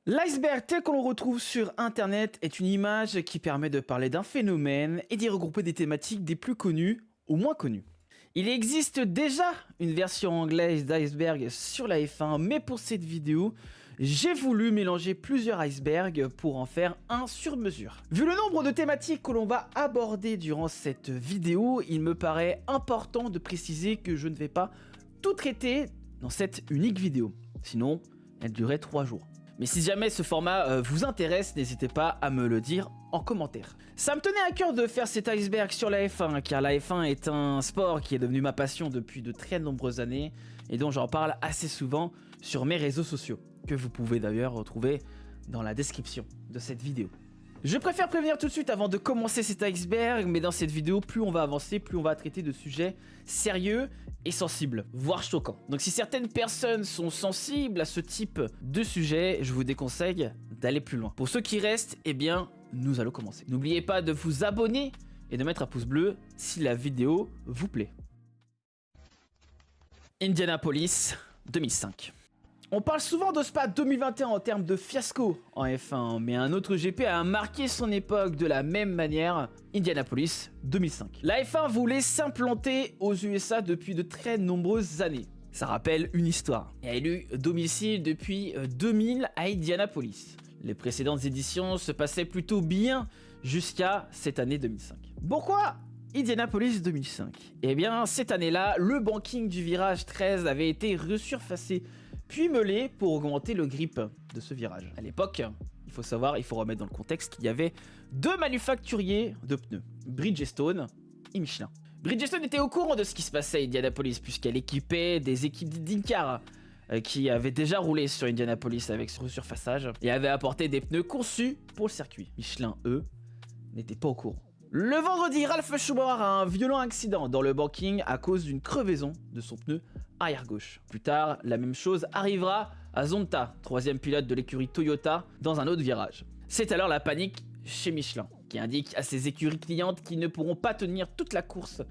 L'iceberg tel qu'on le retrouve sur internet est une image qui permet de parler d'un phénomène et d'y regrouper des thématiques des plus connues aux moins connues. Il existe déjà une version anglaise d'iceberg sur la F1, mais pour cette vidéo, j'ai voulu mélanger plusieurs icebergs pour en faire un sur mesure. Vu le nombre de thématiques que l'on va aborder durant cette vidéo, il me paraît important de préciser que je ne vais pas tout traiter dans cette unique vidéo. Sinon, elle durerait 3 jours. Mais si jamais ce format vous intéresse, n'hésitez pas à me le dire en commentaire. Ça me tenait à cœur de faire cet iceberg sur la F1, car la F1 est un sport qui est devenu ma passion depuis de très nombreuses années, et dont j'en parle assez souvent sur mes réseaux sociaux, que vous pouvez d'ailleurs retrouver dans la description de cette vidéo. Je préfère prévenir tout de suite avant de commencer cet iceberg, mais dans cette vidéo, plus on va avancer, plus on va traiter de sujets sérieux et sensibles, voire choquants. Donc si certaines personnes sont sensibles à ce type de sujet, je vous déconseille d'aller plus loin. Pour ceux qui restent, eh bien, nous allons commencer. N'oubliez pas de vous abonner et de mettre un pouce bleu si la vidéo vous plaît. Indianapolis 2005. On parle souvent de Spa 2021 en termes de fiasco en F1, mais un autre GP a marqué son époque de la même manière, Indianapolis 2005. La F1 voulait s'implanter aux USA depuis de très nombreuses années. Ça rappelle une histoire. Elle a élu domicile depuis 2000 à Indianapolis. Les précédentes éditions se passaient plutôt bien jusqu'à cette année 2005. Pourquoi Indianapolis 2005? Eh bien, cette année-là, le banking du virage 13 avait été resurfacé puis meulé pour augmenter le grip de ce virage. À l'époque, il faut remettre dans le contexte qu'il y avait deux manufacturiers de pneus, Bridgestone et Michelin. Bridgestone était au courant de ce qui se passait à Indianapolis puisqu'elle équipait des équipes d'IndyCar qui avaient déjà roulé sur Indianapolis avec ce resurfaçage et avait apporté des pneus conçus pour le circuit. Michelin, eux, n'étaient pas au courant. Le vendredi, Ralf Schumacher a un violent accident dans le banking à cause d'une crevaison de son pneu arrière gauche. Plus tard, la même chose arrivera à Zonta, troisième pilote de l'écurie Toyota, dans un autre virage. C'est alors la panique chez Michelin, qui indique à ses écuries clientes qu'ils ne pourront pas tenir toute la course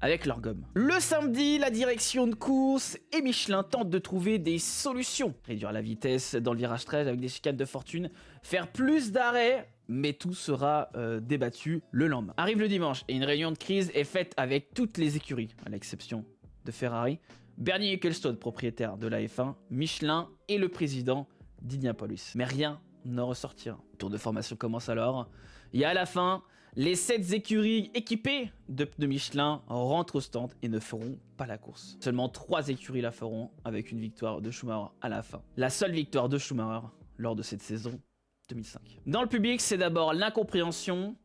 avec leur gomme. Le samedi, la direction de course et Michelin tentent de trouver des solutions. Réduire la vitesse dans le virage 13 avec des chicanes de fortune, faire plus d'arrêts, mais tout sera débattu le lendemain. Arrive le dimanche et une réunion de crise est faite avec toutes les écuries, à l'exception de Ferrari, Bernie Ecclestone, propriétaire de la F1, Michelin et le président d'Indianapolis. Mais rien ne ressortira. Le tour de formation commence alors. Et à la fin, les 7 écuries équipées de pneus Michelin rentrent au stand et ne feront pas la course. Seulement 3 écuries la feront avec une victoire de Schumacher à la fin. La seule victoire de Schumacher lors de cette saison 2005. Dans le public, c'est d'abord l'incompréhension,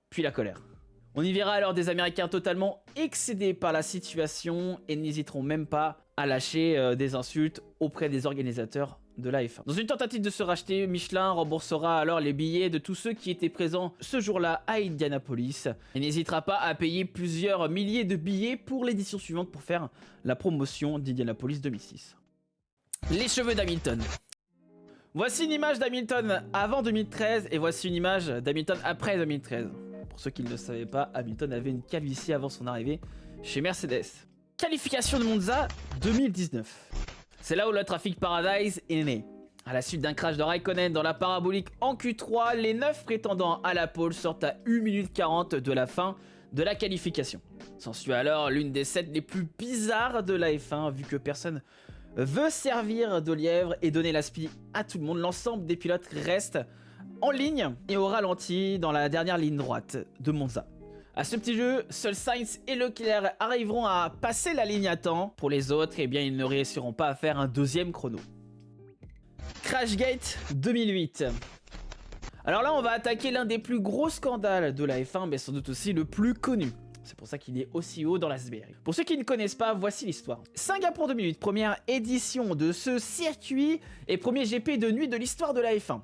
puis la colère. On y verra alors des Américains totalement excédés par la situation et n'hésiteront même pas à lâcher des insultes auprès des organisateurs de la F1. Dans une tentative de se racheter, Michelin remboursera alors les billets de tous ceux qui étaient présents ce jour-là à Indianapolis et n'hésitera pas à payer plusieurs milliers de billets pour l'édition suivante pour faire la promotion d'Indianapolis 2006. Les cheveux d'Hamilton. Voici une image d'Hamilton avant 2013 et voici une image d'Hamilton après 2013. Pour ceux qui ne le savaient pas, Hamilton avait une calvitie avant son arrivée chez Mercedes. Qualification de Monza 2019. C'est là où le Traffic Paradise est né. À la suite d'un crash de Raikkonen dans la parabolique en Q3, les 9 prétendants à la pole sortent à 1 minute 40 de la fin de la qualification. S'ensuit alors l'une des 7 les plus bizarres de la F1, vu que personne veut servir de lièvre et donner l'aspi à tout le monde. L'ensemble des pilotes restent en ligne et au ralenti dans la dernière ligne droite de Monza. À ce petit jeu, seuls Sainz et Leclerc arriveront à passer la ligne à temps. Pour les autres, eh bien, ils ne réussiront pas à faire un deuxième chrono. Crashgate 2008. Alors là, on va attaquer l'un des plus gros scandales de la F1, mais sans doute aussi le plus connu. C'est pour ça qu'il est aussi haut dans l'iceberg. Pour ceux qui ne connaissent pas, voici l'histoire. Singapour 2008, première édition de ce circuit et premier GP de nuit de l'histoire de la F1.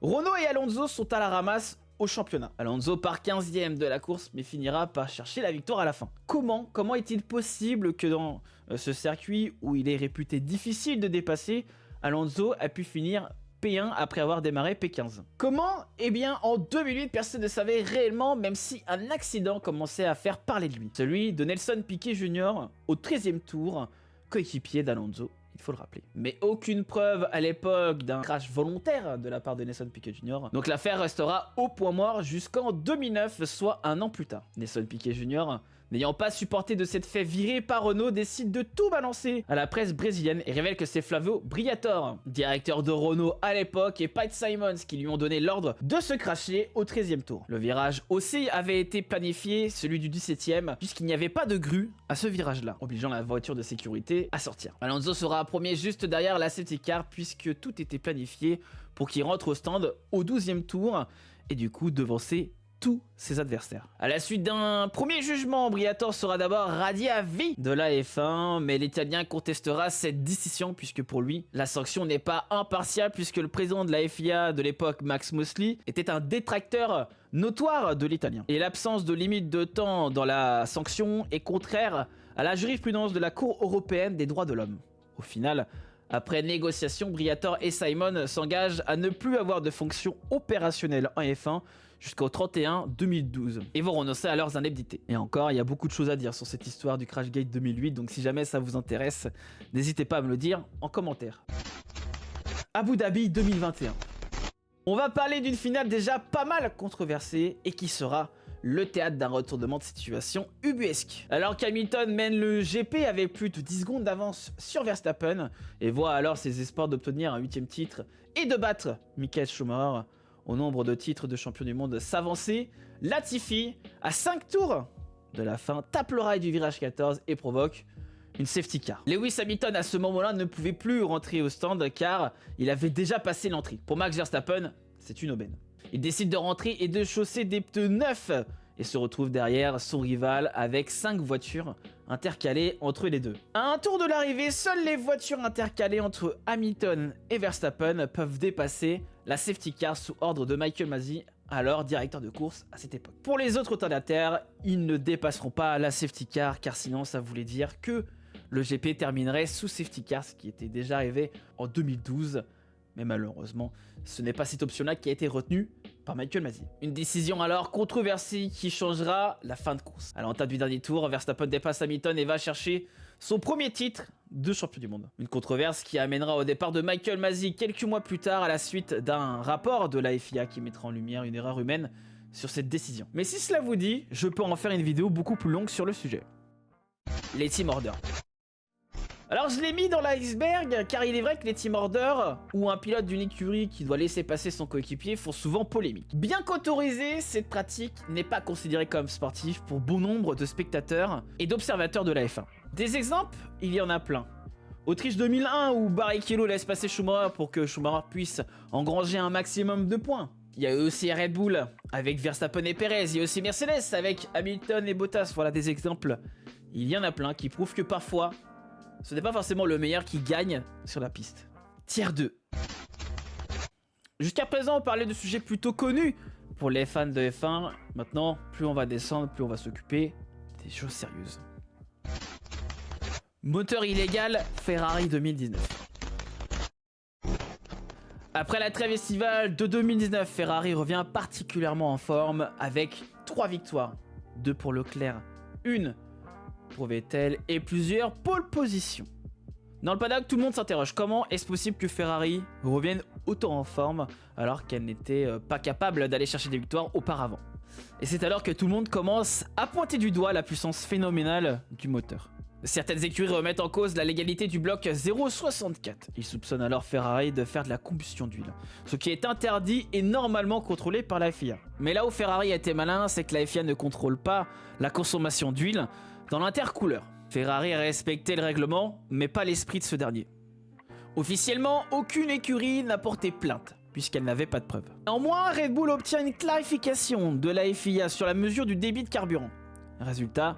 Renault et Alonso sont à la ramasse au championnat. Alonso part 15e de la course mais finira par chercher la victoire à la fin. Comment est-il possible que dans ce circuit où il est réputé difficile de dépasser, Alonso a pu finir P1 après avoir démarré P15? Comment? Eh bien en 2008 personne ne savait réellement, même si un accident commençait à faire parler de lui. Celui de Nelson Piquet Jr. au 13e tour, coéquipier d'Alonso il faut le rappeler. Mais aucune preuve à l'époque d'un crash volontaire de la part de Nelson Piquet Jr. Donc l'affaire restera au point mort jusqu'en 2009, soit un an plus tard. Nelson Piquet Jr., n'ayant pas supporté de cette fait virée par Renault, décide de tout balancer à la presse brésilienne et révèle que c'est Flavio Briatore, directeur de Renault à l'époque, et Pete Simons qui lui ont donné l'ordre de se crasher au 13e tour. Le virage aussi avait été planifié, celui du 17e, puisqu'il n'y avait pas de grue à ce virage-là, obligeant la voiture de sécurité à sortir. Alonso sera premier juste derrière la safety car, puisque tout était planifié pour qu'il rentre au stand au 12e tour, et du coup devancer tous ses adversaires. À la suite d'un premier jugement, Briatore sera d'abord radié à vie de la F1, mais l'Italien contestera cette décision puisque pour lui, la sanction n'est pas impartiale puisque le président de la FIA de l'époque, Max Mosley, était un détracteur notoire de l'Italien. Et l'absence de limite de temps dans la sanction est contraire à la jurisprudence de la Cour européenne des droits de l'homme. Au final, après négociation, Briatore et Simon s'engagent à ne plus avoir de fonction opérationnelle en F1 jusqu'au 31 2012 et vont renoncer à leurs indemnités. Et encore, il y a beaucoup de choses à dire sur cette histoire du Crashgate 2008, donc si jamais ça vous intéresse, n'hésitez pas à me le dire en commentaire. Abu Dhabi 2021. On va parler d'une finale déjà pas mal controversée et qui sera le théâtre d'un retournement de situation ubuesque. Alors qu'Hamilton mène le GP avec plus de 10 secondes d'avance sur Verstappen et voit alors ses espoirs d'obtenir un 8e titre et de battre Michael Schumacher au nombre de titres de champion du monde s'avancer, Latifi, à 5 tours de la fin, tape l'oreille du virage 14 et provoque une safety car. Lewis Hamilton à ce moment-là ne pouvait plus rentrer au stand car il avait déjà passé l'entrée. Pour Max Verstappen, c'est une aubaine. Il décide de rentrer et de chausser des pneus neufs et se retrouve derrière son rival avec 5 voitures intercalées entre les deux. À un tour de l'arrivée, seules les voitures intercalées entre Hamilton et Verstappen peuvent dépasser la safety car sous ordre de Michael Masi, alors directeur de course à cette époque. Pour les autres retardataires, ils ne dépasseront pas la safety car sinon ça voulait dire que le GP terminerait sous safety car, ce qui était déjà arrivé en 2012. Mais malheureusement, ce n'est pas cette option-là qui a été retenue par Michael Masi. Une décision alors controversée qui changera la fin de course. À l'entame du dernier tour, Verstappen dépasse Hamilton et va chercher son premier titre de champion du monde. Une controverse qui amènera au départ de Michael Masi quelques mois plus tard à la suite d'un rapport de la FIA qui mettra en lumière une erreur humaine sur cette décision. Mais si cela vous dit, je peux en faire une vidéo beaucoup plus longue sur le sujet. Les team orders. Alors je l'ai mis dans l'iceberg car il est vrai que les team orders ou un pilote d'une écurie qui doit laisser passer son coéquipier font souvent polémique. Bien qu'autorisée, cette pratique n'est pas considérée comme sportive pour bon nombre de spectateurs et d'observateurs de la F1. Des exemples, il y en a plein. Autriche 2001 où Barrichello laisse passer Schumacher pour que Schumacher puisse engranger un maximum de points. Il y a aussi Red Bull avec Verstappen et Perez, il y a aussi Mercedes avec Hamilton et Bottas. Voilà des exemples, il y en a plein qui prouvent que parfois ce n'est pas forcément le meilleur qui gagne sur la piste. Tier 2. Jusqu'à présent, on parlait de sujets plutôt connus pour les fans de F1. Maintenant, plus on va descendre, plus on va s'occuper des choses sérieuses. Moteur illégal, Ferrari 2019. Après la trêve estivale de 2019, Ferrari revient particulièrement en forme avec 3 victoires. 2 pour Leclerc, 1 pour Vettel et plusieurs pole positions. Dans le paddock, tout le monde s'interroge. Comment est-ce possible que Ferrari revienne autant en forme alors qu'elle n'était pas capable d'aller chercher des victoires auparavant? Et c'est alors que tout le monde commence à pointer du doigt la puissance phénoménale du moteur. Certaines écuries remettent en cause la légalité du bloc 0,64. Ils soupçonnent alors Ferrari de faire de la combustion d'huile, ce qui est interdit et normalement contrôlé par la FIA. Mais là où Ferrari a été malin, c'est que la FIA ne contrôle pas la consommation d'huile dans l'intercooleur. Ferrari a respecté le règlement, mais pas l'esprit de ce dernier. Officiellement, aucune écurie n'a porté plainte, puisqu'elle n'avait pas de preuves. Néanmoins, Red Bull obtient une clarification de la FIA sur la mesure du débit de carburant. Résultat,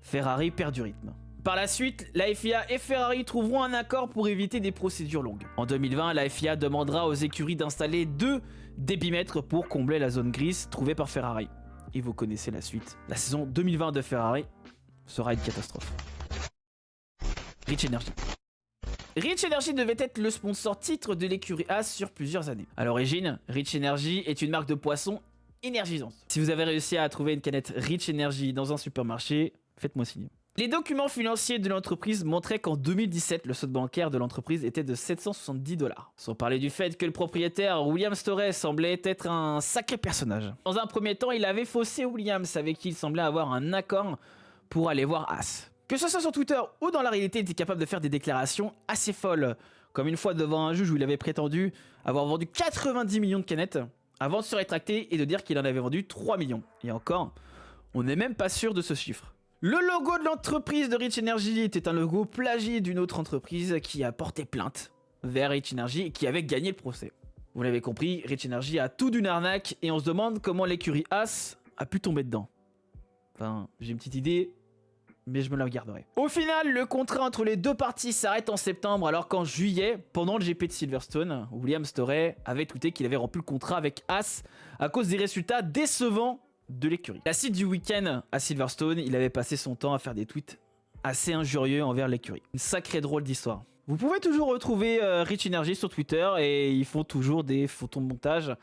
Ferrari perd du rythme. Par la suite, la FIA et Ferrari trouveront un accord pour éviter des procédures longues. En 2020, la FIA demandera aux écuries d'installer 2 débitmètres pour combler la zone grise trouvée par Ferrari. Et vous connaissez la suite. La saison 2020 de Ferrari sera une catastrophe. Rich Energy. Rich Energy devait être le sponsor titre de l'écurie Haas sur plusieurs années. À l'origine, Rich Energy est une marque de poisson énergisante. Si vous avez réussi à trouver une canette Rich Energy dans un supermarché, faites-moi signe. Les documents financiers de l'entreprise montraient qu'en 2017, le solde bancaire de l'entreprise était de 770 $. Sans parler du fait que le propriétaire William Storey semblait être un sacré personnage. Dans un premier temps, il avait faussé Williams avec qui il semblait avoir un accord pour aller voir Haas. Que ce soit sur Twitter ou dans la réalité, il était capable de faire des déclarations assez folles. Comme une fois devant un juge où il avait prétendu avoir vendu 90 millions de canettes avant de se rétracter et de dire qu'il en avait vendu 3 millions. Et encore, on n'est même pas sûr de ce chiffre. Le logo de l'entreprise de Rich Energy était un logo plagié d'une autre entreprise qui a porté plainte vers Rich Energy et qui avait gagné le procès. Vous l'avez compris, Rich Energy a tout d'une arnaque et on se demande comment l'écurie Haas a pu tomber dedans. Enfin, j'ai une petite idée, mais je me la garderai. Au final, le contrat entre les deux parties s'arrête en septembre, alors qu'en juillet, pendant le GP de Silverstone, William Storey avait tweeté qu'il avait rompu le contrat avec Haas à cause des résultats décevants de l'écurie. La suite du week-end à Silverstone, il avait passé son temps à faire des tweets assez injurieux envers l'écurie. Une sacrée drôle d'histoire. Vous pouvez toujours retrouver Rich Energy sur Twitter et ils font toujours des photos de montage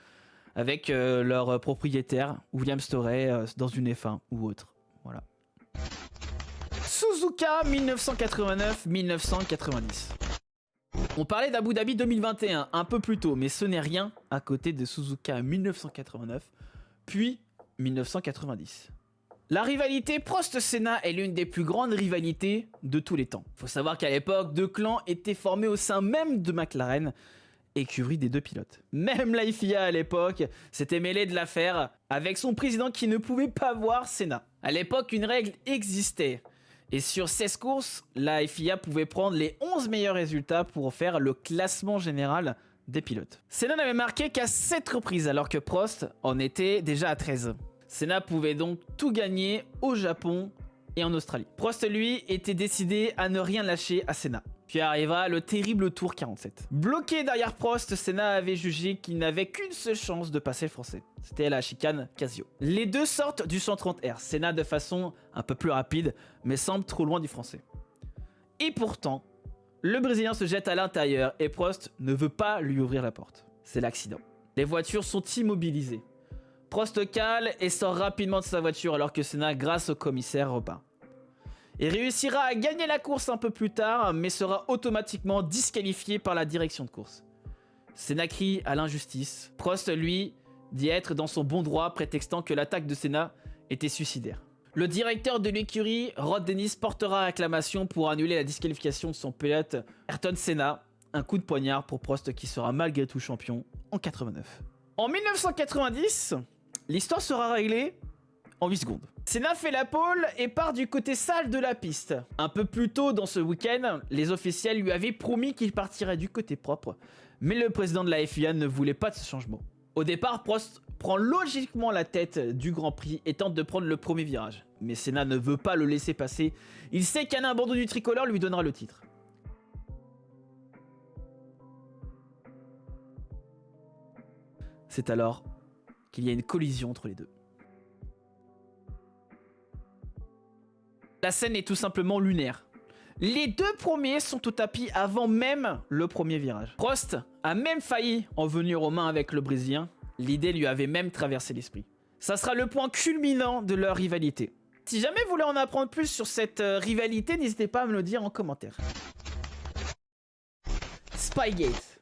avec leur propriétaire, William Storey, dans une F1 ou autre. Voilà. Suzuka 1989-1990. On parlait d'Abu Dhabi 2021 un peu plus tôt, mais ce n'est rien à côté de Suzuka 1989, puis 1990. La rivalité Prost-Senna est l'une des plus grandes rivalités de tous les temps. Faut savoir qu'à l'époque, deux clans étaient formés au sein même de McLaren, écurie des deux pilotes. Même la FIA à l'époque s'était mêlée de l'affaire avec son président qui ne pouvait pas voir Senna. À l'époque, une règle existait. Et sur 16 courses, la FIA pouvait prendre les 11 meilleurs résultats pour faire le classement général des pilotes. Senna n'avait marqué qu'à 7 reprises alors que Prost en était déjà à 13. Senna pouvait donc tout gagner au Japon et en Australie. Prost, lui, était décidé à ne rien lâcher à Senna. Puis arriva le terrible tour 47. Bloqué derrière Prost, Senna avait jugé qu'il n'avait qu'une seule chance de passer le français. C'était la chicane Casio. Les deux sortent du 130R. Senna de façon un peu plus rapide, mais semble trop loin du français. Et pourtant, le Brésilien se jette à l'intérieur et Prost ne veut pas lui ouvrir la porte. C'est l'accident. Les voitures sont immobilisées. Prost cale et sort rapidement de sa voiture alors que Senna, grâce au commissaire, repart. Il réussira à gagner la course un peu plus tard, mais sera automatiquement disqualifié par la direction de course. Senna crie à l'injustice. Prost, lui, dit être dans son bon droit, prétextant que l'attaque de Senna était suicidaire. Le directeur de l'écurie, Rod Dennis, portera réclamation pour annuler la disqualification de son pilote Ayrton Senna. Un coup de poignard pour Prost qui sera malgré tout champion en 89. En 1990, l'histoire sera réglée en 8 secondes. Senna fait la pole et part du côté sale de la piste. Un peu plus tôt dans ce week-end, les officiels lui avaient promis qu'il partirait du côté propre, mais le président de la FIA ne voulait pas de ce changement. Au départ, Prost prend logiquement la tête du Grand Prix et tente de prendre le premier virage. Mais Senna ne veut pas le laisser passer. Il sait qu'un abandon du tricolore lui donnera le titre. C'est alors qu'il y a une collision entre les deux. La scène est tout simplement lunaire. Les deux premiers sont au tapis avant même le premier virage. Prost a même failli en venir aux mains avec le Brésilien. L'idée lui avait même traversé l'esprit. Ça sera le point culminant de leur rivalité. Si jamais vous voulez en apprendre plus sur cette rivalité, n'hésitez pas à me le dire en commentaire. Spygate.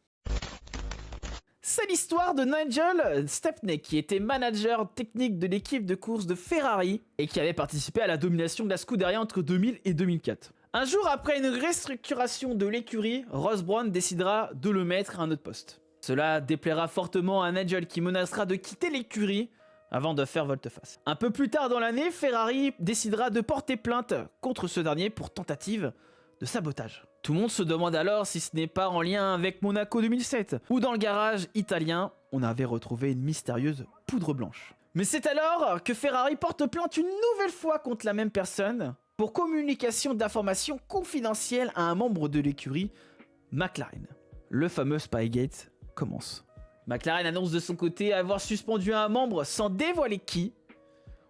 C'est l'histoire de Nigel Stepney, qui était manager technique de l'équipe de course de Ferrari et qui avait participé à la domination de la Scuderia entre 2000 et 2004. Un jour après une restructuration de l'écurie, Ross Brawn décidera de le mettre à un autre poste. Cela déplaira fortement à Nigel qui menacera de quitter l'écurie avant de faire volte-face. Un peu plus tard dans l'année, Ferrari décidera de porter plainte contre ce dernier pour tentative de sabotage. Tout le monde se demande alors si ce n'est pas en lien avec Monaco 2007, où dans le garage italien, on avait retrouvé une mystérieuse poudre blanche. Mais c'est alors que Ferrari porte plainte une nouvelle fois contre la même personne pour communication d'informations confidentielles à un membre de l'écurie, McLaren. Le fameux Spygate commence. McLaren annonce de son côté avoir suspendu un membre sans dévoiler qui.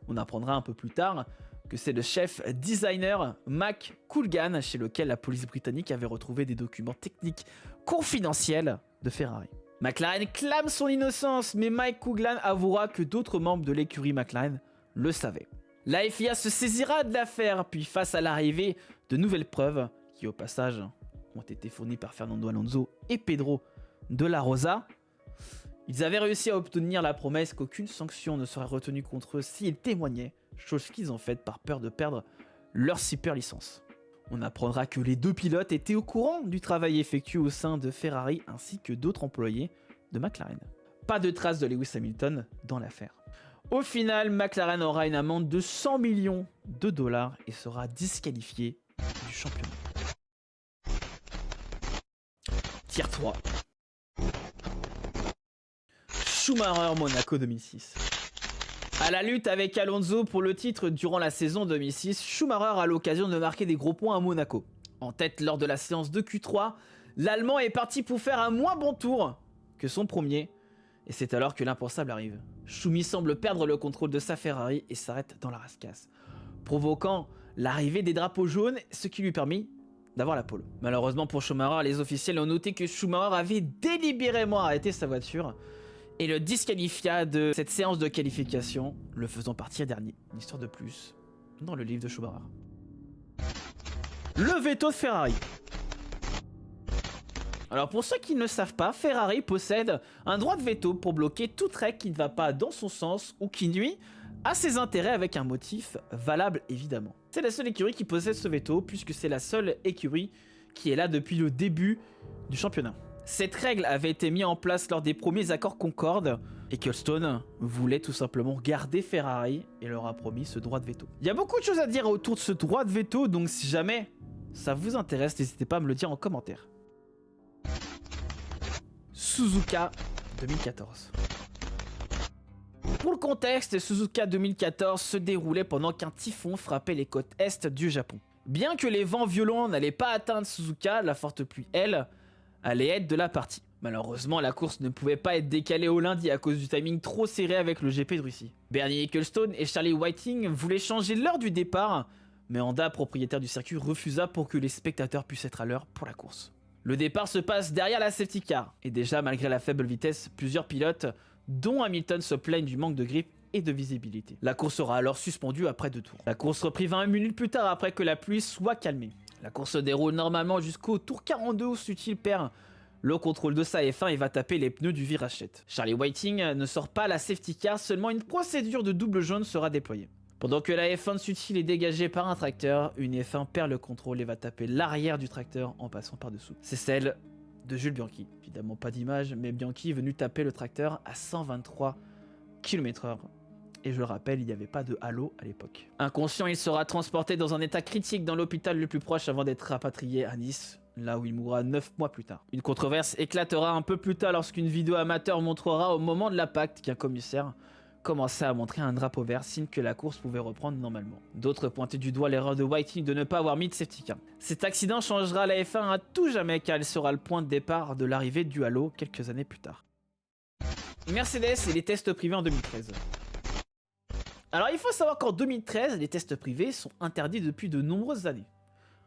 On apprendra un peu plus tard que c'est le chef designer Mac Coolgan, chez lequel la police britannique avait retrouvé des documents techniques confidentiels de Ferrari. McLaren clame son innocence, mais Mike Coughlin avouera que d'autres membres de l'écurie McLaren le savaient. La FIA se saisira de l'affaire, puis face à l'arrivée de nouvelles preuves, qui au passage ont été fournies par Fernando Alonso et Pedro de la Rosa, ils avaient réussi à obtenir la promesse qu'aucune sanction ne serait retenue contre eux s'ils témoignaient, chose qu'ils ont faite par peur de perdre leur super licence. On apprendra que les deux pilotes étaient au courant du travail effectué au sein de Ferrari ainsi que d'autres employés de McLaren. Pas de traces de Lewis Hamilton dans l'affaire. Au final, McLaren aura une amende de 100 millions de dollars et sera disqualifié du championnat. Tier 3. Schumacher Monaco 2006. À la lutte avec Alonso pour le titre durant la saison 2006, Schumacher a l'occasion de marquer des gros points à Monaco. En tête lors de la séance de Q3, l'Allemand est parti pour faire un moins bon tour que son premier, et c'est alors que l'impensable arrive. Schumi semble perdre le contrôle de sa Ferrari et s'arrête dans la rascasse, provoquant l'arrivée des drapeaux jaunes, ce qui lui permet d'avoir la pole. Malheureusement pour Schumacher, les officiels ont noté que Schumacher avait délibérément arrêté sa voiture et le disqualifia de cette séance de qualification, le faisant partir dernier. Une histoire de plus dans le livre de Schumacher. Le veto de Ferrari. Alors pour ceux qui ne le savent pas, Ferrari possède un droit de veto pour bloquer toute règle qui ne va pas dans son sens ou qui nuit à ses intérêts avec un motif valable évidemment. C'est la seule écurie qui possède ce veto puisque c'est la seule écurie qui est là depuis le début du championnat. Cette règle avait été mise en place lors des premiers accords Concorde et Ecclestone voulait tout simplement garder Ferrari et leur a promis ce droit de veto. Il y a beaucoup de choses à dire autour de ce droit de veto, donc si jamais ça vous intéresse, n'hésitez pas à me le dire en commentaire. Suzuka 2014. Pour le contexte, Suzuka 2014 se déroulait pendant qu'un typhon frappait les côtes est du Japon. Bien que les vents violents n'allaient pas atteindre Suzuka, la forte pluie, elle, allait être de la partie. Malheureusement, la course ne pouvait pas être décalée au lundi à cause du timing trop serré avec le GP de Russie. Bernie Ecclestone et Charlie Whiting voulaient changer l'heure du départ, mais Honda, propriétaire du circuit, refusa pour que les spectateurs puissent être à l'heure pour la course. Le départ se passe derrière la safety car, et déjà malgré la faible vitesse, plusieurs pilotes, dont Hamilton, se plaignent du manque de grip et de visibilité. La course sera alors suspendue après 2 tours. La course reprit 20 minutes plus tard après que la pluie soit calmée. La course se déroule normalement jusqu'au tour 42 où Sutil perd le contrôle de sa F1 et va taper les pneus du virage 7. Charlie Whiting ne sort pas la safety car, seulement une procédure de double jaune sera déployée. Pendant que la F1 de Sutil est dégagée par un tracteur, une F1 perd le contrôle et va taper l'arrière du tracteur en passant par-dessous. C'est celle de Jules Bianchi. Évidemment pas d'image, mais Bianchi est venu taper le tracteur à 123 km/h. Et je le rappelle, il n'y avait pas de halo à l'époque. Inconscient, il sera transporté dans un état critique dans l'hôpital le plus proche avant d'être rapatrié à Nice, là où il mourra 9 mois plus tard. Une controverse éclatera un peu plus tard lorsqu'une vidéo amateur montrera au moment de l'impact qu'un commissaire commençait à montrer un drapeau vert, signe que la course pouvait reprendre normalement. D'autres pointaient du doigt l'erreur de Whiting de ne pas avoir mis de safety car. Cet accident changera la F1 à tout jamais car elle sera le point de départ de l'arrivée du halo quelques années plus tard. Mercedes et les tests privés en 2013. Alors il faut savoir qu'en 2013, les tests privés sont interdits depuis de nombreuses années.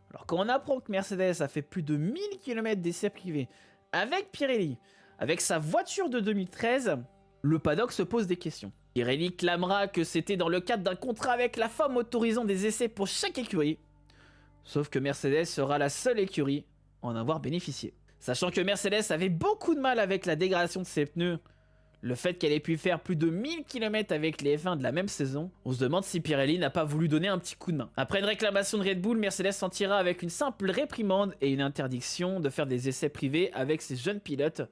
Alors quand on apprend que Mercedes a fait plus de 1000 km d'essais privés avec Pirelli, avec sa voiture de 2013, le paddock se pose des questions. Pirelli clamera que c'était dans le cadre d'un contrat avec la FOM autorisant des essais pour chaque écurie, sauf que Mercedes sera la seule écurie à en avoir bénéficié. Sachant que Mercedes avait beaucoup de mal avec la dégradation de ses pneus, le fait qu'elle ait pu faire plus de 1000 km avec les F1 de la même saison, on se demande si Pirelli n'a pas voulu donner un petit coup de main. Après une réclamation de Red Bull, Mercedes s'en tira avec une simple réprimande et une interdiction de faire des essais privés avec ses jeunes pilotes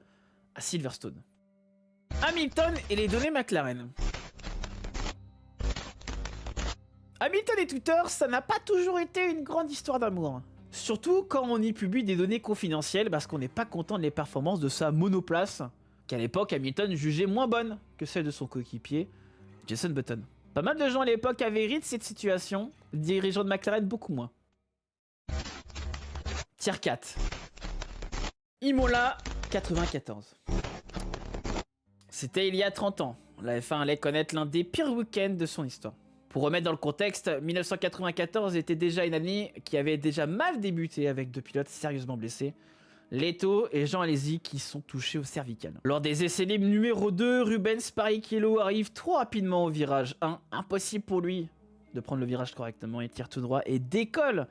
à Silverstone. Hamilton et les données McLaren. Hamilton et Twitter, ça n'a pas toujours été une grande histoire d'amour. Surtout quand on y publie des données confidentielles parce qu'on n'est pas content des performances de sa monoplace, qu'à l'époque Hamilton jugeait moins bonne que celle de son coéquipier, Jason Button. Pas mal de gens à l'époque avaient ri de cette situation, les dirigeants de McLaren beaucoup moins. Tier 4. Imola 94. C'était il y a 30 ans. La F1 allait connaître l'un des pires week-ends de son histoire. Pour remettre dans le contexte, 1994 était déjà une année qui avait déjà mal débuté avec 2 pilotes sérieusement blessés, Leto et Jean Alesi qui sont touchés au cervical. Lors des essais libres numéro 2, Rubens Barrichello arrive trop rapidement au virage 1, impossible pour lui de prendre le virage correctement. Il tire tout droit et décolle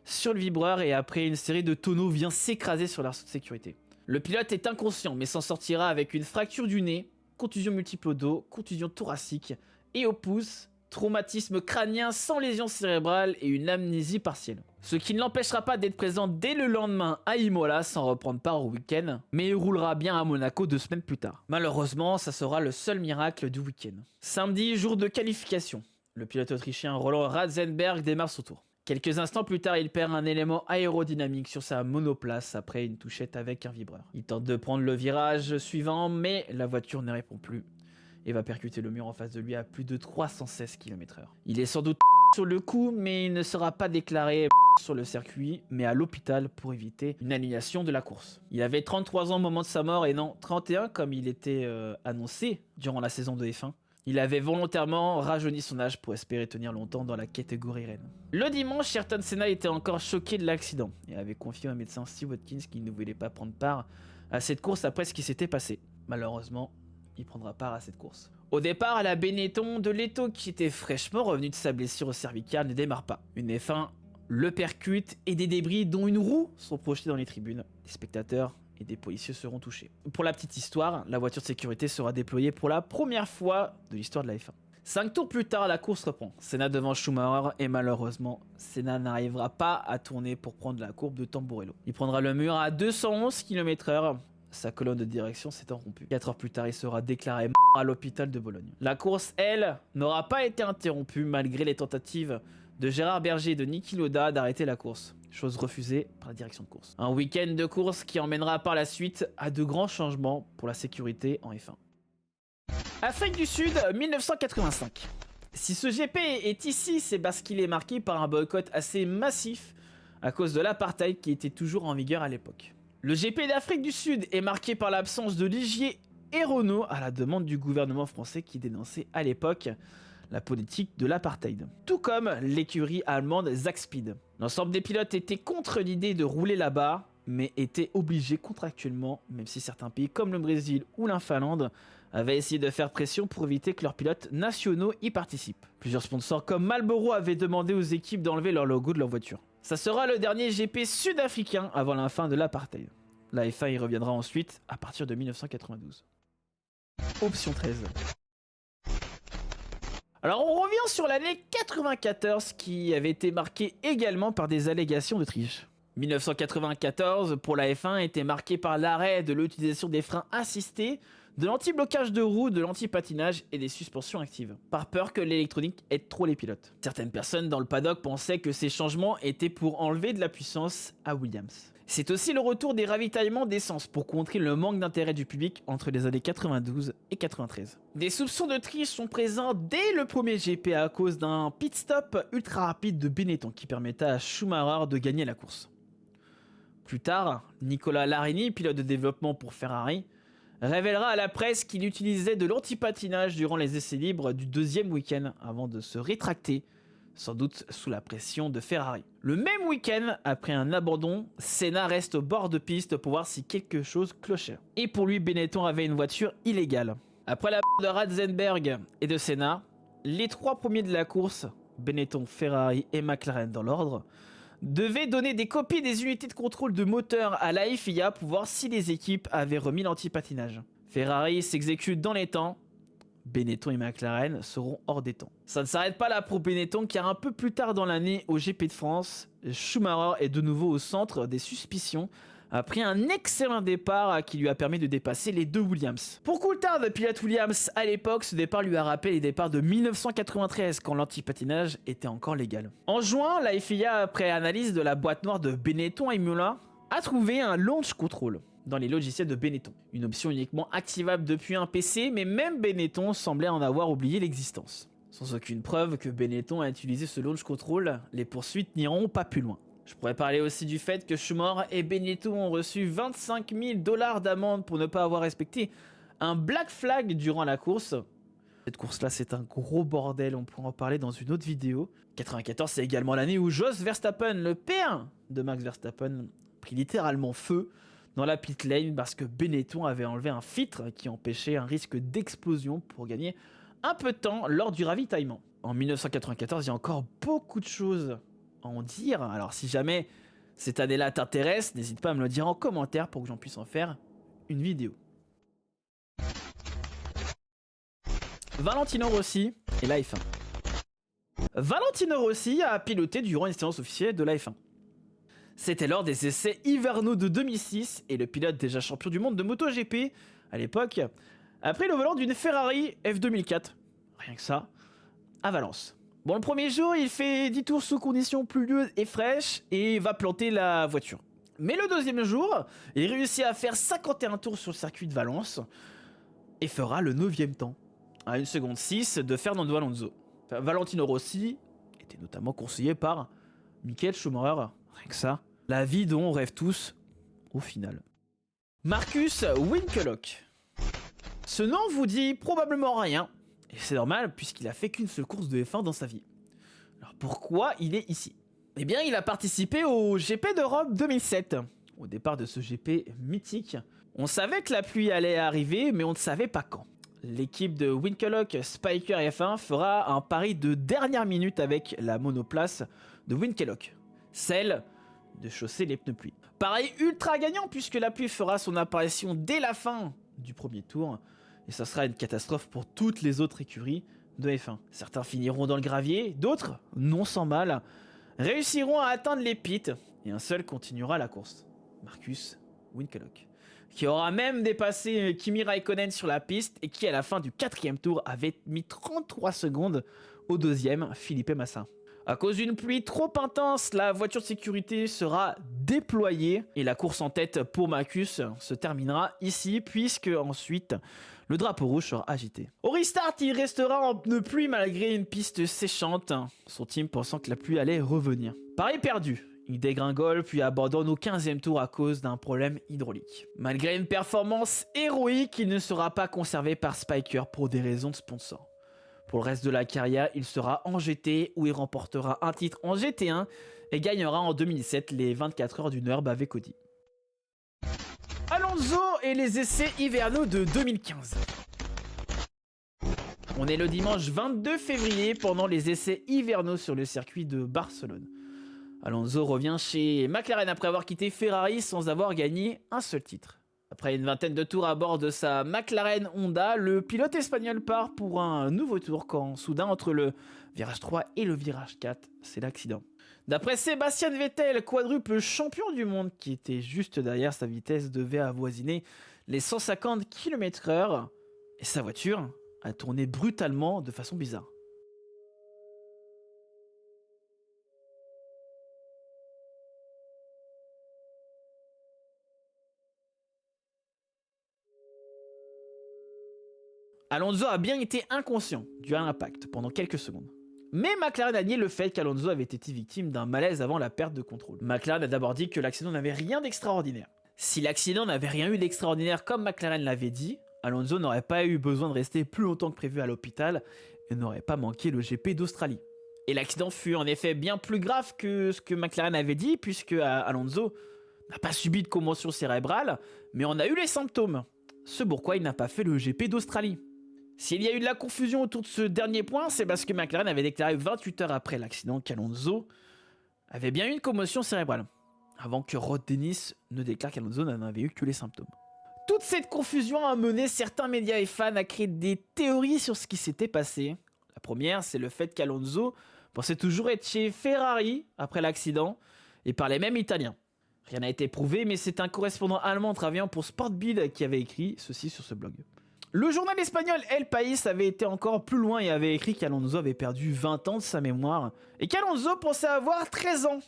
sur le vibreur et après une série de tonneaux vient s'écraser sur l'arceau de sécurité. Le pilote est inconscient mais s'en sortira avec une fracture du nez, contusion multiple au dos, contusion thoracique et au pouce, traumatisme crânien sans lésion cérébrale et une amnésie partielle. Ce qui ne l'empêchera pas d'être présent dès le lendemain à Imola sans reprendre part au week-end, mais il roulera bien à Monaco 2 semaines plus tard. Malheureusement, ça sera le seul miracle du week-end. Samedi, jour de qualification. Le pilote autrichien Roland Ratzenberg démarre son tour. Quelques instants plus tard, il perd un élément aérodynamique sur sa monoplace après une touchette avec un vibreur. Il tente de prendre le virage suivant, mais la voiture ne répond plus et va percuter le mur en face de lui à plus de 316 km/h. Il est sans doute sur le coup, mais il ne sera pas déclaré sur le circuit, mais à l'hôpital pour éviter une annulation de la course. Il avait 33 ans au moment de sa mort et non 31 comme il était annoncé durant la saison de F1. Il avait volontairement rajeuni son âge pour espérer tenir longtemps dans la catégorie reine. Le dimanche, Ayrton Senna était encore choqué de l'accident et avait confié au médecin Steve Watkins qu'il ne voulait pas prendre part à cette course après ce qui s'était passé. Malheureusement, il prendra part à cette course. Au départ, la Benetton de Leto, qui était fraîchement revenu de sa blessure au cervical, ne démarre pas. Une F1 le percute et des débris dont une roue sont projetés dans les tribunes. Les spectateurs et des policiers seront touchés. Pour la petite histoire, la voiture de sécurité sera déployée pour la première fois de l'histoire de la F1. 5 tours plus tard, la course reprend. Senna devant Schumacher et malheureusement, Senna n'arrivera pas à tourner pour prendre la courbe de Tamburello. Il prendra le mur à 211 km/h. Sa colonne de direction s'est rompue. 4 heures plus tard, il sera déclaré mort à l'hôpital de Bologne. La course, elle, n'aura pas été interrompue malgré les tentatives de Gérard Berger et de Niki Lauda d'arrêter la course. Chose refusée par la direction de course. Un week-end de course qui emmènera par la suite à de grands changements pour la sécurité en F1. Afrique du Sud, 1985. Si ce GP est ici, c'est parce qu'il est marqué par un boycott assez massif à cause de l'apartheid qui était toujours en vigueur à l'époque. Le GP d'Afrique du Sud est marqué par l'absence de Ligier et Renault à la demande du gouvernement français qui dénonçait à l'époque la politique de l'apartheid. Tout comme l'écurie allemande Zakspeed. L'ensemble des pilotes étaient contre l'idée de rouler là-bas, mais étaient obligés contractuellement, même si certains pays comme le Brésil ou la Finlande avaient essayé de faire pression pour éviter que leurs pilotes nationaux y participent. Plusieurs sponsors comme Marlboro avaient demandé aux équipes d'enlever leur logo de leur voiture. Ça sera le dernier GP sud-africain avant la fin de l'apartheid. La F1 y reviendra ensuite à partir de 1992. Option 13. Alors on revient sur l'année 94 qui avait été marquée également par des allégations de triche. 1994 pour la F1 était marqué par l'arrêt de l'utilisation des freins assistés, de l'anti-blocage de roues, de l'anti-patinage et des suspensions actives, par peur que l'électronique aide trop les pilotes. Certaines personnes dans le paddock pensaient que ces changements étaient pour enlever de la puissance à Williams. C'est aussi le retour des ravitaillements d'essence pour contrer le manque d'intérêt du public entre les années 92 et 93. Des soupçons de triche sont présents dès le premier GP à cause d'un pit stop ultra rapide de Benetton qui permettait à Schumacher de gagner la course. Plus tard, Nicolas Larini, pilote de développement pour Ferrari, révélera à la presse qu'il utilisait de l'antipatinage durant les essais libres du deuxième week-end avant de se rétracter, sans doute sous la pression de Ferrari. Le même week-end, après un abandon, Senna reste au bord de piste pour voir si quelque chose clochait. Et pour lui, Benetton avait une voiture illégale. Après la de Ratzenberg et de Senna, les 3 premiers de la course, Benetton, Ferrari et McLaren dans l'ordre, devaient donner des copies des unités de contrôle de moteur à la FIA pour voir si les équipes avaient remis l'antipatinage. Ferrari s'exécute dans les temps, Benetton et McLaren seront hors des temps. Ça ne s'arrête pas là pour Benetton car un peu plus tard dans l'année au GP de France, Schumacher est de nouveau au centre des suspicions après un excellent départ qui lui a permis de dépasser les 2 Williams. Pour Coulthard, pilote Williams à l'époque, ce départ lui a rappelé les départs de 1993 quand l'antipatinage était encore légal. En juin, la FIA, après analyse de la boîte noire de Benetton et Imola, a trouvé un launch control dans les logiciels de Benetton. Une option uniquement activable depuis un PC, mais même Benetton semblait en avoir oublié l'existence. Sans aucune preuve que Benetton a utilisé ce launch control, les poursuites n'iront pas plus loin. Je pourrais parler aussi du fait que Schumacher et Benetton ont reçu 25 000 $ d'amende pour ne pas avoir respecté un black flag durant la course. Cette course-là, c'est un gros bordel, on pourra en parler dans une autre vidéo. 94, c'est également l'année où Jos Verstappen, le père de Max Verstappen, prit littéralement feu dans la pit lane parce que Benetton avait enlevé un filtre qui empêchait un risque d'explosion pour gagner un peu de temps lors du ravitaillement. en 1994, il y a encore beaucoup de choses à en dire. Alors si jamais cette année-là t'intéresse, n'hésite pas à me le dire en commentaire pour que j'en puisse en faire une vidéo. Valentino Rossi et la F1. Valentino Rossi a piloté durant une séance officielle de la F1. C'était lors des essais hivernaux de 2006 et le pilote déjà champion du monde de MotoGP à l'époque a pris le volant d'une Ferrari F2004, rien que ça, à Valence. Bon, le premier jour, il fait 10 tours sous conditions pluvieuses et fraîches et va planter la voiture. Mais le deuxième jour, il réussit à faire 51 tours sur le circuit de Valence et fera le 9e temps, à 1 seconde 6 de Fernando Alonso. Valentino Rossi était notamment conseillé par Michael Schumacher, rien que ça. La vie dont on rêve tous, au final. Marcus Winkelhock. Ce nom vous dit probablement rien, et c'est normal puisqu'il a fait qu'une seule course de F1 dans sa vie. Alors pourquoi il est ici? Eh bien, il a participé au GP d'Europe 2007. Au départ de ce GP mythique, on savait que la pluie allait arriver, mais on ne savait pas quand. L'équipe de Winkelhock Spiker F1 fera un pari de dernière minute avec la monoplace de Winkelhock, celle de chausser les pneus pluie. Pareil ultra gagnant puisque la pluie fera son apparition dès la fin du premier tour et ça sera une catastrophe pour toutes les autres écuries de F1. Certains finiront dans le gravier, d'autres, non sans mal, réussiront à atteindre les pits et un seul continuera la course, Marcus Winkelhock, qui aura même dépassé Kimi Raikkonen sur la piste et qui à la fin du 4e tour avait mis 33 secondes au 2e, Felipe Massa. À cause d'une pluie trop intense, la voiture de sécurité sera déployée et la course en tête pour Marcus se terminera ici puisque ensuite le drapeau rouge sera agité. Au restart, il restera en pneu pluie malgré une piste séchante, son team pensant que la pluie allait revenir. Pareil perdu, il dégringole puis abandonne au 15e tour à cause d'un problème hydraulique. Malgré une performance héroïque, il ne sera pas conservé par Spiker pour des raisons de sponsor. Pour le reste de la carrière, il sera en GT où il remportera un titre en GT1 et gagnera en 2007 les 24 heures du Nürburgring avec Audi. Alonso et les essais hivernaux de 2015. On est le dimanche 22 février pendant les essais hivernaux sur le circuit de Barcelone. Alonso revient chez McLaren après avoir quitté Ferrari sans avoir gagné un seul titre. Après une vingtaine de tours à bord de sa McLaren Honda, le pilote espagnol part pour un nouveau tour quand soudain entre le virage 3 et le virage 4, c'est l'accident. D'après Sébastien Vettel, quadruple champion du monde qui était juste derrière, sa vitesse devait avoisiner les 150 km/h et sa voiture a tourné brutalement de façon bizarre. Alonso a bien été inconscient dû à l'impact pendant quelques secondes. Mais McLaren a nié le fait qu'Alonso avait été victime d'un malaise avant la perte de contrôle. McLaren a d'abord dit que l'accident n'avait rien d'extraordinaire. Si l'accident n'avait rien eu d'extraordinaire comme McLaren l'avait dit, Alonso n'aurait pas eu besoin de rester plus longtemps que prévu à l'hôpital et n'aurait pas manqué le GP d'Australie. Et l'accident fut en effet bien plus grave que ce que McLaren avait dit puisque Alonso n'a pas subi de commotion cérébrale mais en a eu les symptômes. Ce pourquoi il n'a pas fait le GP d'Australie. S'il y a eu de la confusion autour de ce dernier point, c'est parce que McLaren avait déclaré 28 heures après l'accident qu'Alonso avait bien eu une commotion cérébrale, avant que Rod Dennis ne déclare qu'Alonso n'en avait eu que les symptômes. Toute cette confusion a mené certains médias et fans à créer des théories sur ce qui s'était passé. La première, c'est le fait qu'Alonso pensait toujours être chez Ferrari après l'accident et parlait même italien. Rien n'a été prouvé, mais c'est un correspondant allemand travaillant pour Sportbild qui avait écrit ceci sur ce blog. Le journal espagnol El País avait été encore plus loin et avait écrit qu'Alonso avait perdu 20 ans de sa mémoire et qu'Alonso pensait avoir 13 ans,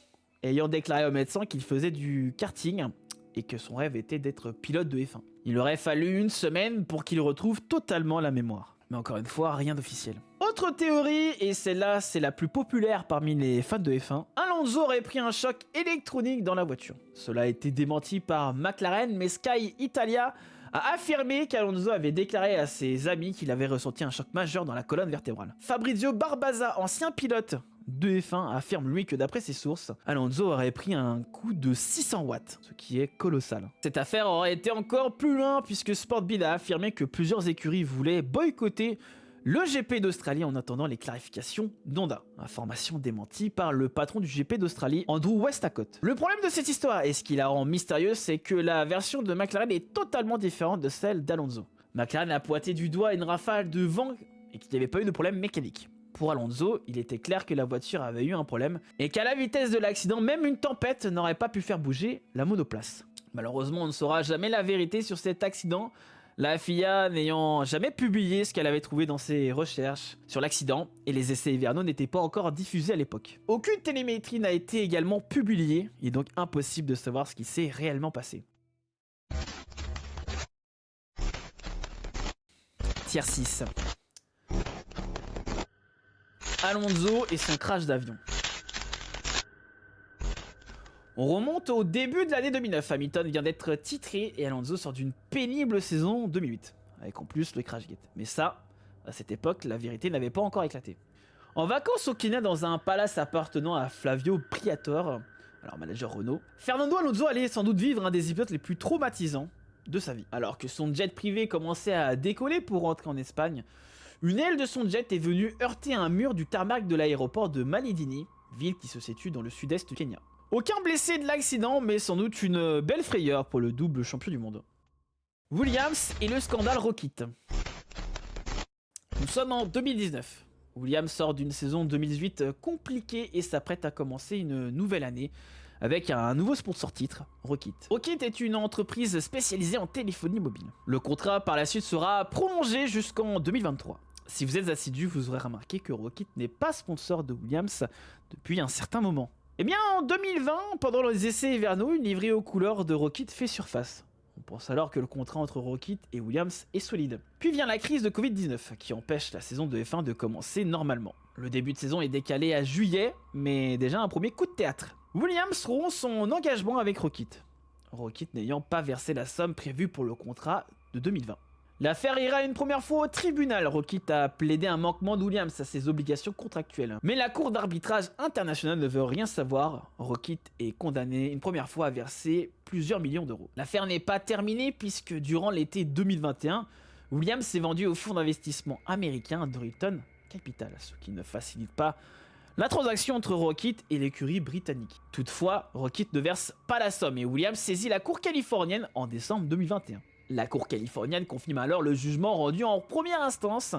ayant déclaré au médecin qu'il faisait du karting et que son rêve était d'être pilote de F1. Il aurait fallu une semaine pour qu'il retrouve totalement la mémoire. Mais encore une fois, rien d'officiel. Autre théorie, et celle-là c'est la plus populaire parmi les fans de F1, Alonso aurait pris un choc électronique dans la voiture. Cela a été démenti par McLaren, mais Sky Italia a affirmé qu'Alonso avait déclaré à ses amis qu'il avait ressenti un choc majeur dans la colonne vertébrale. Fabrizio Barbaza, ancien pilote de F1, affirme lui que d'après ses sources, Alonso aurait pris un coup de 600 watts, ce qui est colossal. Cette affaire aurait été encore plus loin puisque Sportbild a affirmé que plusieurs écuries voulaient boycotter le GP d'Australie en attendant les clarifications d'Honda. Information démentie par le patron du GP d'Australie, Andrew Westacott. Le problème de cette histoire, et ce qui la rend mystérieuse, c'est que la version de McLaren est totalement différente de celle d'Alonso. McLaren a pointé du doigt une rafale de vent et qu'il n'y avait pas eu de problème mécanique. Pour Alonso, il était clair que la voiture avait eu un problème et qu'à la vitesse de l'accident, même une tempête n'aurait pas pu faire bouger la monoplace. Malheureusement, on ne saura jamais la vérité sur cet accident, la FIA n'ayant jamais publié ce qu'elle avait trouvé dans ses recherches sur l'accident et les essais hivernaux n'étaient pas encore diffusés à l'époque. Aucune télémétrie n'a été également publiée, il est donc impossible de savoir ce qui s'est réellement passé. Tier 6. Alonso et son crash d'avion. On remonte au début de l'année 2009. Hamilton vient d'être titré et Alonso sort d'une pénible saison 2008. Avec en plus le Crashgate. Mais ça, à cette époque, la vérité n'avait pas encore éclaté. En vacances au Kenya dans un palace appartenant à Flavio Briatore, alors manager Renault, Fernando Alonso allait sans doute vivre un des épisodes les plus traumatisants de sa vie. Alors que son jet privé commençait à décoller pour rentrer en Espagne, une aile de son jet est venue heurter un mur du tarmac de l'aéroport de Malindini, ville qui se situe dans le sud-est du Kenya. Aucun blessé de l'accident, mais sans doute une belle frayeur pour le double champion du monde. Williams et le scandale Rocket. Nous sommes en 2019. Williams sort d'une saison 2018 compliquée et s'apprête à commencer une nouvelle année avec un nouveau sponsor titre, Rocket. Rocket est une entreprise spécialisée en téléphonie mobile. Le contrat par la suite sera prolongé jusqu'en 2023. Si vous êtes assidu, vous aurez remarqué que Rocket n'est pas sponsor de Williams depuis un certain moment. Eh bien, en 2020, pendant les essais hivernaux, une livrée aux couleurs de Rocket fait surface. On pense alors que le contrat entre Rocket et Williams est solide. Puis vient la crise de Covid-19, qui empêche la saison de F1 de commencer normalement. Le début de saison est décalé à juillet, mais déjà un premier coup de théâtre. Williams rompt son engagement avec Rocket. Rocket n'ayant pas versé la somme prévue pour le contrat de 2020. L'affaire ira une première fois au tribunal. Rocket a plaidé un manquement de Williams à ses obligations contractuelles. Mais la cour d'arbitrage internationale ne veut rien savoir. Rocket est condamné une première fois à verser plusieurs millions d'euros. L'affaire n'est pas terminée puisque durant l'été 2021, Williams s'est vendu au fonds d'investissement américain Dorilton Capital, ce qui ne facilite pas la transaction entre Rocket et l'écurie britannique. Toutefois, Rocket ne verse pas la somme et Williams saisit la cour californienne en décembre 2021. La cour californienne confirme alors le jugement rendu en première instance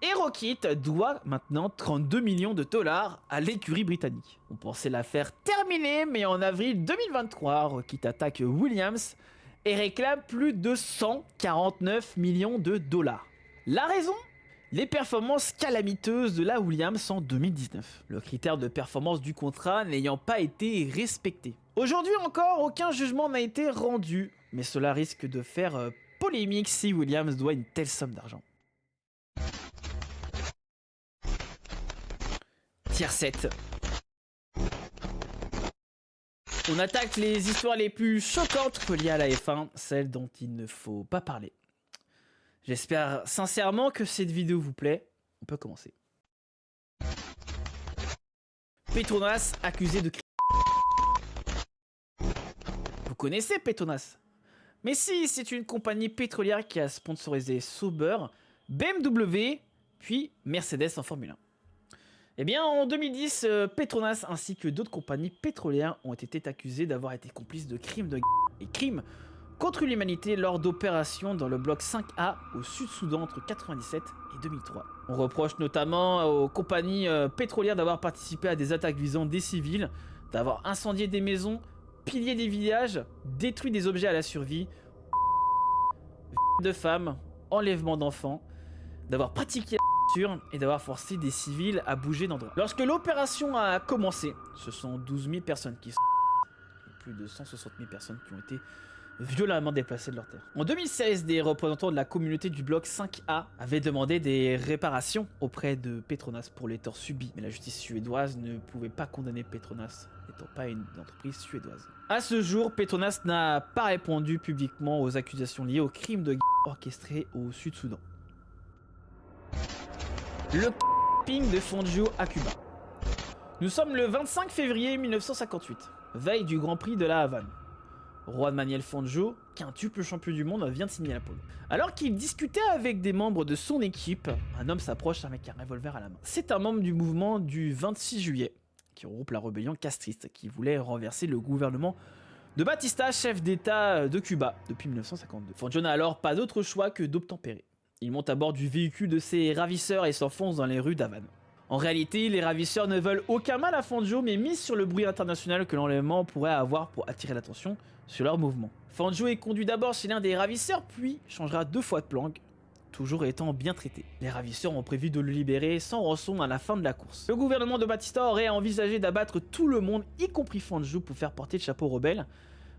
et Rocket doit maintenant 32 millions de dollars à l'écurie britannique. On pensait l'affaire terminée, mais en avril 2023, Rocket attaque Williams et réclame plus de 149 millions de dollars. La raison ? Les performances calamiteuses de la Williams en 2019. Le critère de performance du contrat n'ayant pas été respecté. Aujourd'hui encore, aucun jugement n'a été rendu, mais cela risque de faire polémique si Williams doit une telle somme d'argent. Tier 7. On attaque les histoires les plus choquantes reliées à la F1, celles dont il ne faut pas parler. J'espère sincèrement que cette vidéo vous plaît. On peut commencer. Petronas accusé de crime. Vous connaissez Petronas? Mais si, c'est une compagnie pétrolière qui a sponsorisé Sauber, BMW, puis Mercedes en Formule 1. Eh bien, en 2010, Petronas ainsi que d'autres compagnies pétrolières ont été accusées d'avoir été complices de crimes et crimes contre l'humanité lors d'opérations dans le bloc 5A au Sud-Soudan entre 1997 et 2003. On reproche notamment aux compagnies pétrolières d'avoir participé à des attaques visant des civils, d'avoir incendié des maisons, pillé des villages, détruit des objets à la survie, de femmes, enlèvement d'enfants, d'avoir pratiqué la torture et d'avoir forcé des civils à bouger d'endroit. Lorsque l'opération a commencé, ce sont 12 000 personnes qui sont et plus de 160 000 personnes qui ont été violemment déplacés de leur terre. En 2016, des représentants de la communauté du bloc 5A avaient demandé des réparations auprès de Petronas pour les torts subis, mais la justice suédoise ne pouvait pas condamner Petronas, n'étant pas une entreprise suédoise. À ce jour, Petronas n'a pas répondu publiquement aux accusations liées aux crimes de orchestrés au Sud-Soudan. Le ping de Fangio à Cuba. Nous sommes le 25 février 1958, veille du Grand Prix de la Havane. Juan Manuel Fangio, quintuple champion du monde, vient de signer la pole. Alors qu'il discutait avec des membres de son équipe, un homme s'approche avec un revolver à la main. C'est un membre du mouvement du 26 juillet, qui regroupe la rébellion castriste, qui voulait renverser le gouvernement de Batista, chef d'État de Cuba, depuis 1952. Fangio n'a alors pas d'autre choix que d'obtempérer. Il monte à bord du véhicule de ses ravisseurs et s'enfonce dans les rues d'Havane. En réalité, les ravisseurs ne veulent aucun mal à Fangio, mais misent sur le bruit international que l'enlèvement pourrait avoir pour attirer l'attention sur leur mouvement. Fangio est conduit d'abord chez l'un des ravisseurs, puis changera 2 fois de planque, toujours étant bien traité. Les ravisseurs ont prévu de le libérer sans rançon à la fin de la course. Le gouvernement de Batista aurait envisagé d'abattre tout le monde, y compris Fangio, pour faire porter le chapeau rebelle,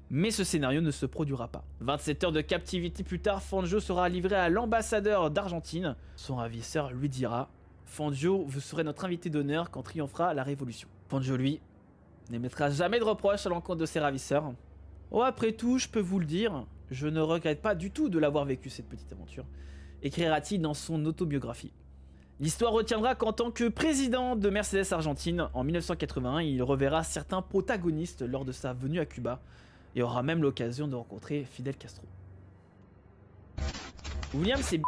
mais ce scénario ne se produira pas. 27 heures de captivité plus tard, Fangio sera livré à l'ambassadeur d'Argentine. Son ravisseur lui dira « Fangio, vous serez notre invité d'honneur quand triomphera la révolution ». Fangio, lui, n'émettra jamais de reproches à l'encontre de ses ravisseurs. Oh, après tout, je peux vous le dire, je ne regrette pas du tout de l'avoir vécu cette petite aventure, écrira-t-il dans son autobiographie. L'histoire retiendra qu'en tant que président de Mercedes Argentine, en 1981, il reverra certains protagonistes lors de sa venue à Cuba, et aura même l'occasion de rencontrer Fidel Castro. Williams et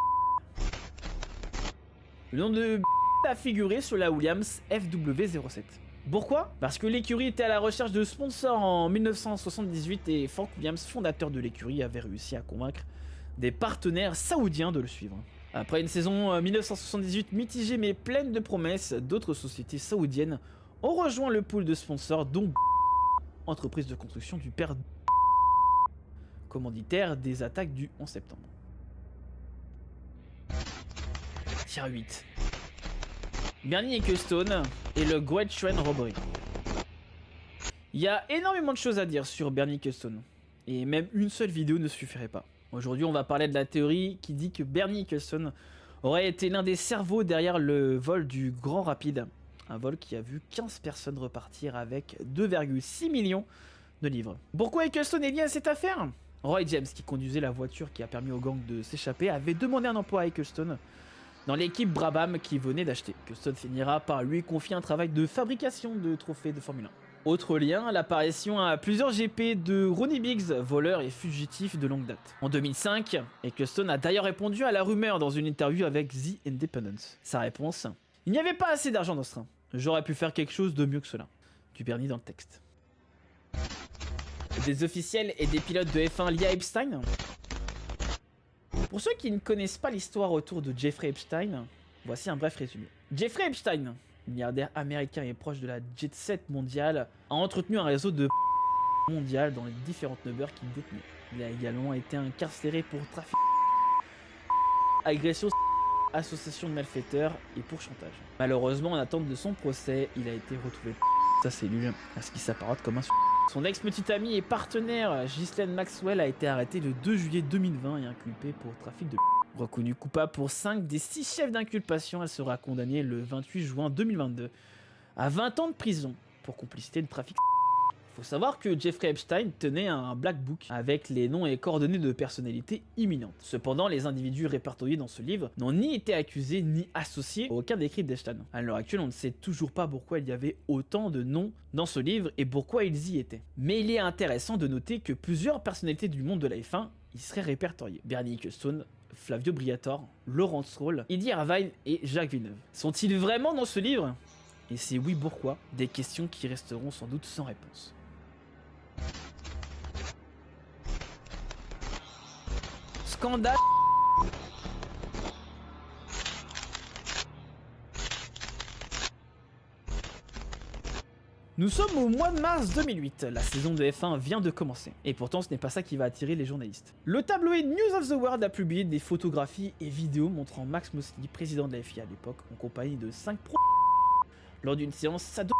le nom de a figuré sur la Williams FW07. Pourquoi? Parce que l'écurie était à la recherche de sponsors en 1978 et Frank Williams, fondateur de l'écurie, avait réussi à convaincre des partenaires saoudiens de le suivre. Après une saison 1978 mitigée mais pleine de promesses, d'autres sociétés saoudiennes ont rejoint le pool de sponsors, dont entreprise de construction du père commanditaire des attaques du 11 septembre. Tier 8. Bernie Ecclestone et le Great Train Robbery. Il y a énormément de choses à dire sur Bernie Ecclestone, et même une seule vidéo ne suffirait pas. Aujourd'hui, on va parler de la théorie qui dit que Bernie Ecclestone aurait été l'un des cerveaux derrière le vol du Grand Rapide, un vol qui a vu 15 personnes repartir avec 2,6 millions de livres. Pourquoi Ecclestone est lié à cette affaire? Roy James, qui conduisait la voiture qui a permis au gang de s'échapper, avait demandé un emploi à Ecclestone dans l'équipe Brabham qu'il venait d'acheter. Ecclestone finira par lui confier un travail de fabrication de trophées de Formule 1. Autre lien, l'apparition à plusieurs GP de Ronnie Biggs, voleur et fugitif de longue date. En 2005, Ecclestone a d'ailleurs répondu à la rumeur dans une interview avec The Independent. Sa réponse: il n'y avait pas assez d'argent dans ce train. J'aurais pu faire quelque chose de mieux que cela. Du Bernie dans le texte. Des officiels et des pilotes de F1 liés à Epstein. Pour ceux qui ne connaissent pas l'histoire autour de Jeffrey Epstein, voici un bref résumé. Jeffrey Epstein, milliardaire américain et proche de la jet set mondiale, a entretenu un réseau de mondial dans les différentes numbers qu'il détenait. Il a également été incarcéré pour trafic, agression, association de malfaiteurs et pour chantage. Malheureusement, en attente de son procès, il a été retrouvé sa cellule, à ce qui s'apparente comme un Son ex-petite amie et partenaire, Ghislaine Maxwell, a été arrêtée le 2 juillet 2020 et inculpée pour trafic de Reconnue coupable pour 5 des 6 chefs d'inculpation, elle sera condamnée le 28 juin 2022 à 20 ans de prison pour complicité de trafic. Il faut savoir que Jeffrey Epstein tenait un black book avec les noms et coordonnées de personnalités imminentes. Cependant, les individus répertoriés dans ce livre n'ont ni été accusés ni associés à aucun des crimes d'Epstein. À l'heure actuelle, on ne sait toujours pas pourquoi il y avait autant de noms dans ce livre et pourquoi ils y étaient. Mais il est intéressant de noter que plusieurs personnalités du monde de la F1 y seraient répertoriées. Bernie Ecclestone, Flavio Briatore, Laurent Stroll, Eddie Irvine et Jacques Villeneuve. Sont-ils vraiment dans ce livre? Et si oui, pourquoi? Des questions qui resteront sans doute sans réponse. Scandale. Nous sommes au mois de mars 2008, la saison de F1 vient de commencer. Et pourtant ce n'est pas ça qui va attirer les journalistes. Le tabloïd News of the World a publié des photographies et vidéos montrant Max Mosley, président de la FIA à l'époque, en compagnie de 5 pros lors d'une séance sado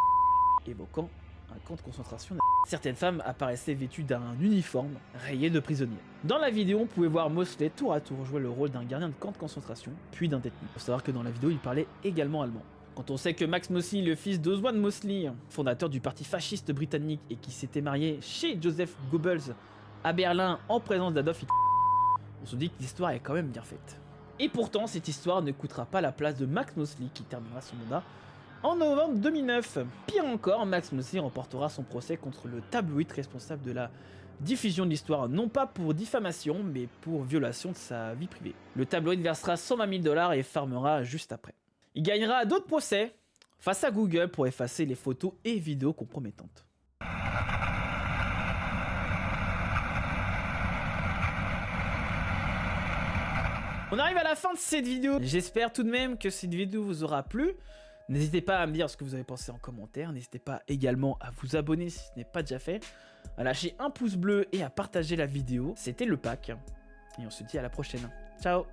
évoquant un camp de concentration. Certaines femmes apparaissaient vêtues d'un uniforme rayé de prisonniers. Dans la vidéo, on pouvait voir Mosley tour à tour jouer le rôle d'un gardien de camp de concentration, puis d'un détenu. Il faut savoir que dans la vidéo, il parlait également allemand. Quand on sait que Max Mosley, le fils d'Oswald Mosley, fondateur du parti fasciste britannique et qui s'était marié chez Joseph Goebbels à Berlin en présence d'Adolf Hitler, on se dit que l'histoire est quand même bien faite. Et pourtant, cette histoire ne coûtera pas la place de Max Mosley qui terminera son mandat en novembre 2009. Pire encore, Max Mosley remportera son procès contre le tabloïd responsable de la diffusion de l'histoire non pas pour diffamation, mais pour violation de sa vie privée. Le tabloïd versera 120 000 $ et fermera juste après. Il gagnera d'autres procès face à Google pour effacer les photos et vidéos compromettantes. On arrive à la fin de cette vidéo. J'espère tout de même que cette vidéo vous aura plu. N'hésitez pas à me dire ce que vous avez pensé en commentaire. N'hésitez pas également à vous abonner si ce n'est pas déjà fait, à lâcher un pouce bleu et à partager la vidéo. C'était le pack. Et on se dit à la prochaine. Ciao!